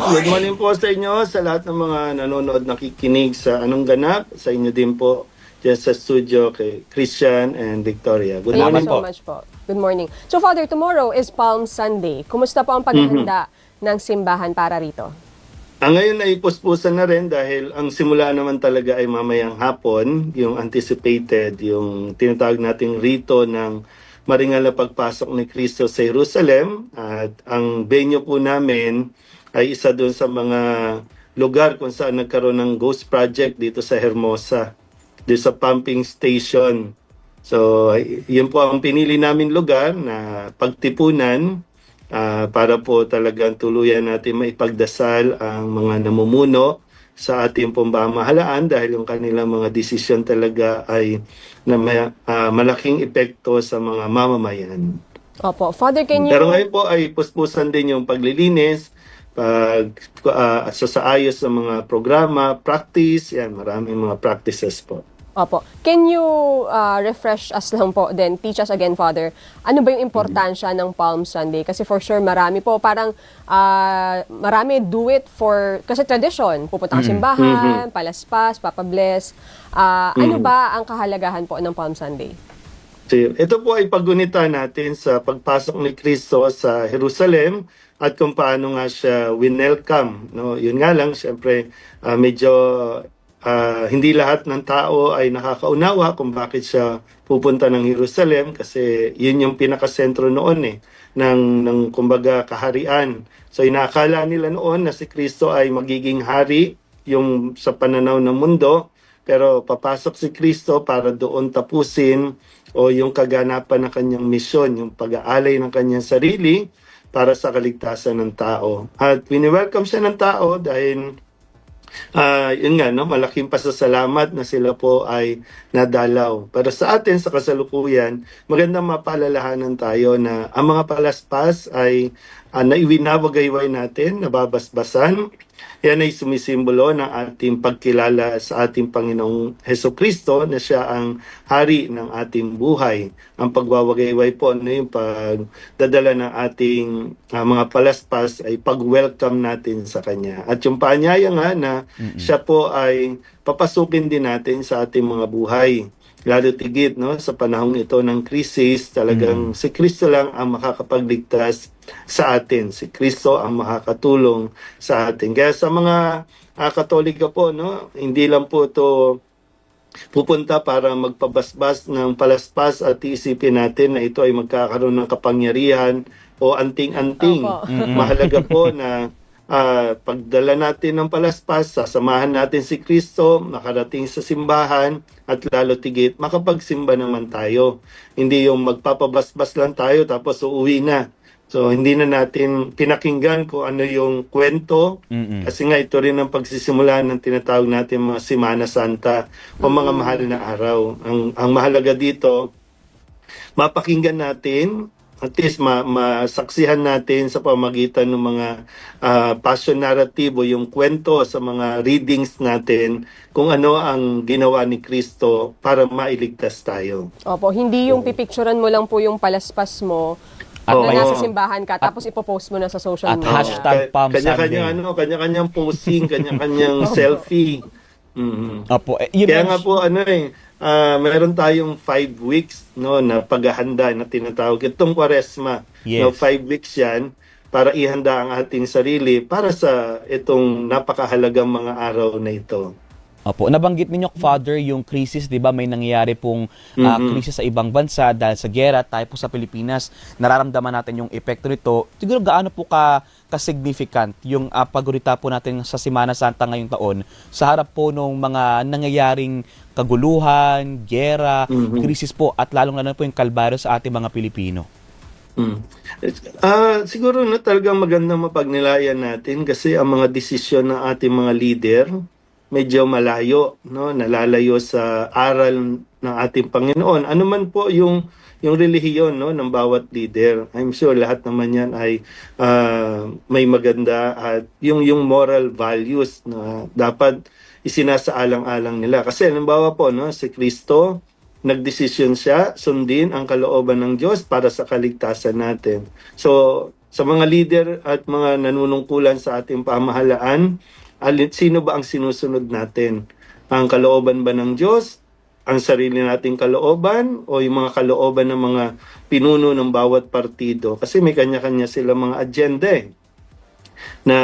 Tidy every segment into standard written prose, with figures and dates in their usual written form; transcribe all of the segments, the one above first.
Good morning po sa inyo, sa lahat ng mga nanonood, nakikinig sa Anong Ganap, sa inyo din po dyan sa studio kay Christian and Victoria. Good Thank morning you so po. much po. Good morning. So Father, tomorrow is Palm Sunday. Kumusta po ang paghahanda ng simbahan para rito? Ngayon ay puspusan na rin dahil ang simula naman talaga ay mamayang hapon, yung anticipated, yung tinatawag nating rito ng maringal na pagpasok ni Kristo sa Jerusalem. At ang venue po namin ay isa doon sa mga lugar kung saan nagkaroon ng ghost project dito sa Hermosa, dito sa pumping station. So, yun po ang pinili namin lugar na pagtipunan para po talagang tuluyan natin maipagdasal ang mga namumuno sa ating pamamahalaan dahil yung kanilang mga desisyon talaga ay na malaking epekto sa mga mamamayan. Opo. Father, can you... Pero ngayon po ay puspusan din yung paglilinis, sa ayos ng mga programa, practice, yan, maraming mga practices po. Opo. Can you refresh us lang po, then teach us again, Father, ano ba yung importansya ng Palm Sunday? Kasi for sure, marami po, parang marami do it for, kasi tradition, pupunta ka simbahan, palaspas, papabless. Ano ba ang kahalagahan po ng Palm Sunday? Ito po ay paggunita natin sa pagpasok ni Kristo sa Jerusalem at kung paano nga siya winelcome. No? Yun nga lang, siyempre, medyo hindi lahat ng tao ay nakakaunawa kung bakit siya pupunta ng Jerusalem kasi yun yung pinakasentro noon ng kumbaga kaharian. So inaakala nila noon na si Kristo ay magiging hari yung sa pananaw ng mundo, pero papasok si Kristo para doon tapusin o yung kaganapan ng kanyang misyon, yung pag-aalay ng kanyang sarili para sa kaligtasan ng tao. At wini-welcome siya ng tao dahil yun nga, no, malaking pasasalamat na sila po ay nadalaw. Pero sa atin, sa kasalukuyan, magandang mapaalalahanan tayo na ang mga palaspas ay naiwinawagayway natin, nababasbasan. Yan ay sumisimbolo ng ating pagkilala sa ating Panginoong Hesukristo na siya ang hari ng ating buhay. Ang pagwawagayway po, yung pagdadala ng ating mga palaspas ay pag-welcome natin sa Kanya. At yung paanyaya nga na siya po ay papasukin din natin sa ating mga buhay. Lalo tigit, no, sa panahong ito ng krisis, talagang si Kristo lang ang makakapagligtas sa atin. Si Kristo ang makakatulong sa atin. Kaya sa mga Katolika po, no, hindi lang po ito pupunta para magpabasbas ng palaspas at isipin natin na ito ay magkakaroon ng kapangyarihan o anting-anting. Mahalaga po na pagdala natin ng palaspas, sasamahan natin si Kristo, makarating sa simbahan, at lalo tigit, makapagsimba naman tayo. Hindi yung magpapabasbas lang tayo tapos uuwi na. So, hindi na natin pinakinggan kung ano yung kwento. Kasi nga, ito rin ang pagsisimula ng tinatawag natin mga Semana Santa o mga mahal na araw. Ang mahalaga dito, mapakinggan natin, at least masaksihan natin sa pamagitan ng mga passion narratibo, yung kwento sa mga readings natin kung ano ang ginawa ni Kristo para mailigtas tayo. Opo, hindi yung pipicturean mo lang po yung palaspas mo at na nasa simbahan ka, tapos ipopost mo na sa social media. At hashtag Palm Sunday. Kanya-kanyang posting, kanya-kanyang selfie. Opo, Kaya nga po, meron tayong 5 weeks, no, na paghahanda na tinatawag itong Kwaresma. Yes. No, 5 weeks yan para ihanda ang ating sarili para sa itong napakahalagang mga araw na ito. Opo, nabanggit ninyo, Father, yung crisis, 'di ba? May nangyayari pong crisis sa ibang bansa dahil sa giyera. Tayo po sa Pilipinas, nararamdaman natin yung epekto nito. Siguro gaano po ka-significant yung pagurita po natin sa Semana Santa ngayong taon sa harap po ng mga nangyayaring kaguluhan, giyera, krisis po, at lalong-lalo po yung kalbaryo sa ating mga Pilipino. Siguro na talagang magandang mapagnilayan natin kasi ang mga desisyon ng ating mga leader medyo malayo, no, nalalayo sa aral ng ating Panginoon. Ano man po yung relihiyon, no, ng bawat leader. I'm sure lahat naman yan ay may maganda at yung moral values na dapat isinasaalang-alang nila. Kasi halimbawa po, no, si Kristo, nagdesisyon siya sundin ang kalooban ng Diyos para sa kaligtasan natin. So, sa mga leader at mga nanunungkulan sa ating pamahalaan, sino ba ang sinusunod natin? Ang kalooban ba ng Diyos? Ang sarili nating kalooban? O yung mga kalooban ng mga pinuno ng bawat partido? Kasi may kanya-kanya sila mga agenda na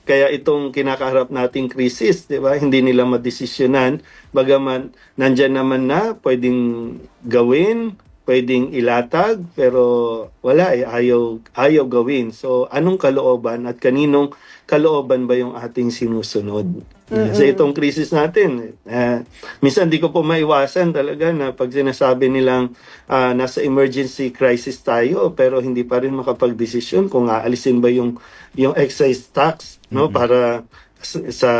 kaya itong kinakaharap nating krisis, 'di ba? Hindi nila madesisyonan, bagaman nandiyan naman na pwedeng gawin, pwedeng ilatag, pero wala ayaw gawin. So anong kalooban at kaninong kalooban ba yung ating sinusunod? Sa itong krisis natin, minsan di ko po maiwasan talaga na pag sinasabi nilang nasa emergency crisis tayo pero hindi pa rin makapagdesisyon kung aalisin ba yung excise tax, no, para sa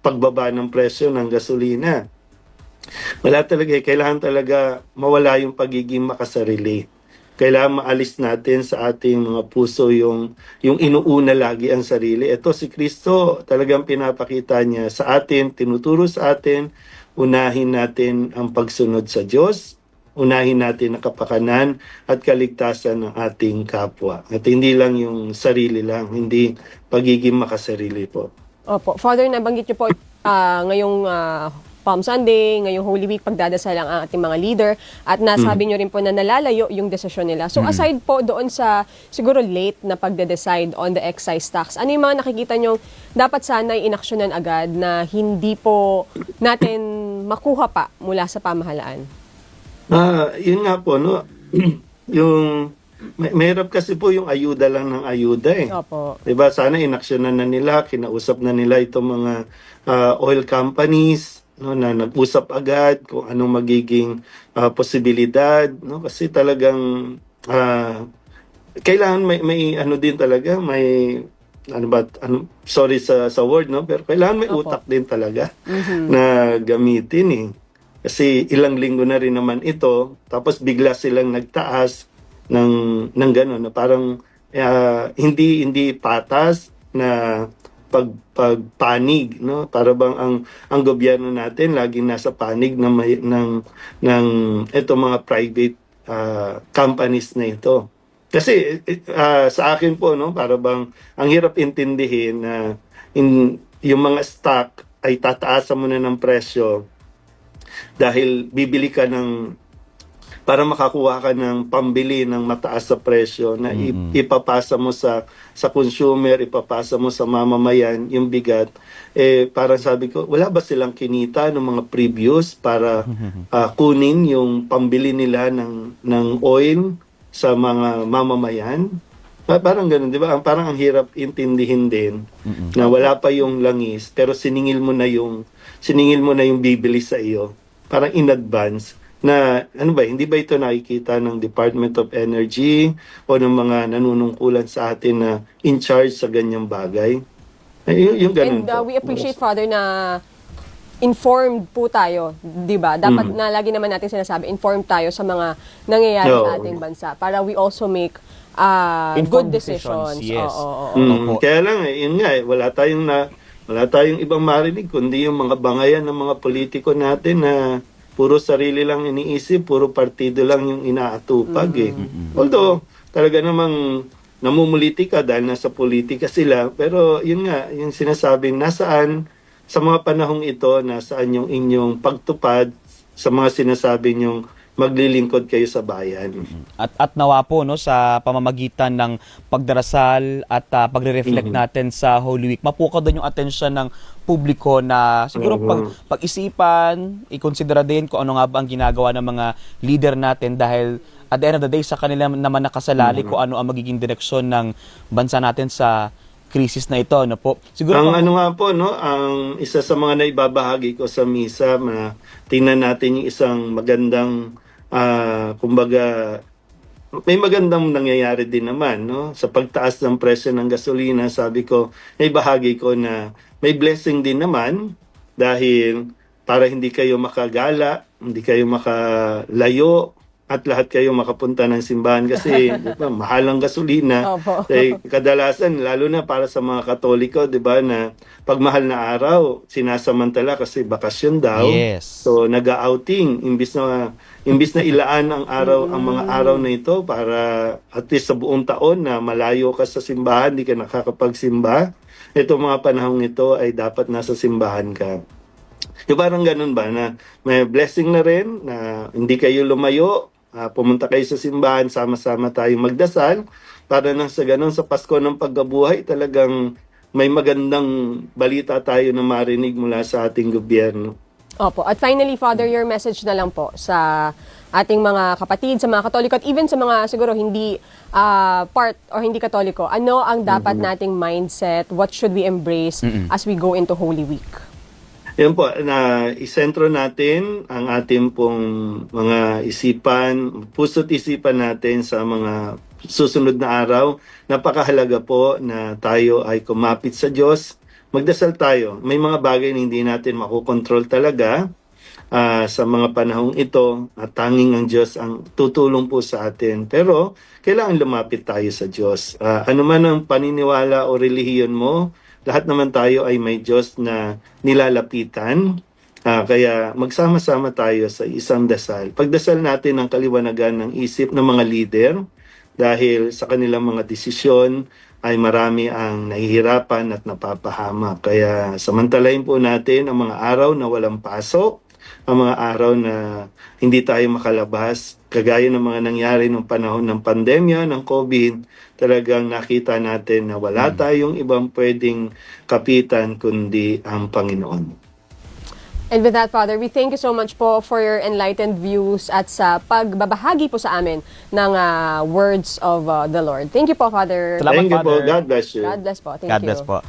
pagbaba ng presyo ng gasolina. Wala talaga, kailangan talaga mawala yung pagiging makasarili. Kailangan maalis natin sa ating mga puso yung inuuna lagi ang sarili. Ito si Kristo, talagang pinapakita niya sa atin, tinuturo sa atin, unahin natin ang pagsunod sa Diyos, unahin natin ang kapakanan at kaligtasan ng ating kapwa. At hindi lang yung sarili lang, hindi pagiging makasarili po. Opo. Father, nabanggit niyo po ngayong Palm Sunday, ngayong Holy Week, pagdadasal ang ating mga leader at nasabi niyo rin po na nalalayo yung desisyon nila. So aside po doon sa siguro late na pagde-decide on the excise tax, ano yung mga nakikita niyo dapat sana inaksyonan agad na hindi po natin makuha pa mula sa pamahalaan? Yun nga po, no? yung mahirap kasi po yung ayuda lang ng ayuda Opo. Diba? Sana inaksyonan na nila, kinausap na nila itong mga oil companies, no, na nag-usap agad kung anong magiging posibilidad, no? Kasi talagang kailangan may ano din talaga, may sorry sa word, no, pero kailangan may Opo. utak din talaga na gamitin Kasi ilang linggo na rin naman ito, tapos bigla silang nagtaas ng gano'n, na parang hindi patas na pagpanig, no? Para bang ang gobyerno natin laging nasa panig ng ito mga private companies na ito. Kasi sa akin po, no, para bang ang hirap intindihin na yung mga stock ay tataasan mo na ng presyo dahil bibili ka para makakuha ka ng pambili ng mataas sa presyo na ipapasa mo sa consumer, ipapasa mo sa mamamayan yung bigat. Parang sabi ko, wala ba silang kinita ng mga previous para kunin yung pambili nila ng oil sa mga mamamayan? Parang ganun, di ba? Parang ang hirap intindihin din na wala pa yung langis pero siningil mo na yung bibili sa iyo parang in advance na ano ba, hindi ba ito nakikita ng Department of Energy o ng mga nanunungkulan sa atin na in charge sa ganyang bagay? Yung ganun And po. we appreciate, Father, na informed po tayo, di ba? Dapat na lagi naman natin sinasabi, informed tayo sa mga nangyayari sa ating bansa para we also make good Informed decisions. decisions, yes. Oo. Opo. Kaya lang yun nga wala tayong ibang marinig kundi yung mga bangayan ng mga politiko natin na puro sarili lang iniisip, puro partido lang yung inaatupag Although talaga namang namumuliti ka dahil nasa politika sila, pero yun nga, yung sinasabing nasaan sa mga panahong ito, nasaan yung inyong pagtupad sa mga sinasabi nyong maglilingkod kayo sa bayan. At nawa po no sa pamamagitan ng pagdarasal at pagre-reflect natin sa Holy Week, mapukad din yung atensyon ng publiko na siguro pag-isipan, ikonsidera din kung ano nga ba ang ginagawa ng mga leader natin dahil at the end of the day sa kanila naman nakasalali kung ano ang magiging direksyon ng bansa natin sa krisis na ito, ano po. Siguro Ano nga po, no, ang isa sa mga naibabahagi ko sa misa, tingnan natin yung isang magandang, kumbaga, may magandang nangyayari din naman, no? Sa pagtaas ng presyo ng gasolina, sabi ko, naibahagi ko na may blessing din naman dahil para hindi kayo makagala, hindi kayo makalayo, at lahat kayo makapunta ng simbahan kasi di ba, mahal ang gasolina. Opo. Kadalasan, lalo na para sa mga Katoliko, di ba, na pag mahal na araw, sinasamantala kasi bakasyon daw. Yes. So, nag-outing, imbis na ilaan ang mga araw na ito para at least sa buong taon na malayo ka sa simbahan, di ka nakakapagsimba. Ito mga panahong ito ay dapat nasa simbahan ka. Yung parang ganun ba na may blessing na rin na hindi kayo lumayo, pumunta kayo sa simbahan, sama-sama tayong magdasal para nang sa ganun sa Pasko ng Pagkabuhay talagang may magandang balita tayo na marinig mula sa ating gobyerno. Opo. At finally, Father, your message na lang po sa ating mga kapatid, sa mga Katoliko, at even sa mga siguro hindi part or hindi Katoliko. Ano ang dapat nating mindset? What should we embrace as we go into Holy Week? Yan po, na isentro natin ang ating pong mga isipan, puso't isipan natin sa mga susunod na araw. Napakahalaga po na tayo ay kumapit sa Diyos. Magdasal tayo. May mga bagay na hindi natin makukontrol talaga sa mga panahong ito at tanging ang Diyos ang tutulong po sa atin. Pero kailangan lumapit tayo sa Diyos. Ano man ang paniniwala o relihiyon mo, lahat naman tayo ay may Diyos na nilalapitan. Kaya magsama-sama tayo sa isang dasal. Pagdasal natin ang kaliwanagan ng isip ng mga leader dahil sa kanilang mga desisyon ay marami ang nahihirapan at napapahamak. Kaya samantalahin po natin ang mga araw na walang pasok, ang mga araw na hindi tayo makalabas, kagaya ng mga nangyari nung panahon ng pandemya, ng COVID, talagang nakita natin na wala tayong ibang pwedeng kapitan kundi ang Panginoon. And with that, Father, we thank you so much po for your enlightened views at sa pagbabahagi po sa amin ng words of the Lord. Thank you po, Father. Salamat, Thank you po. Father. God bless you. God bless po. Thank God you. bless po.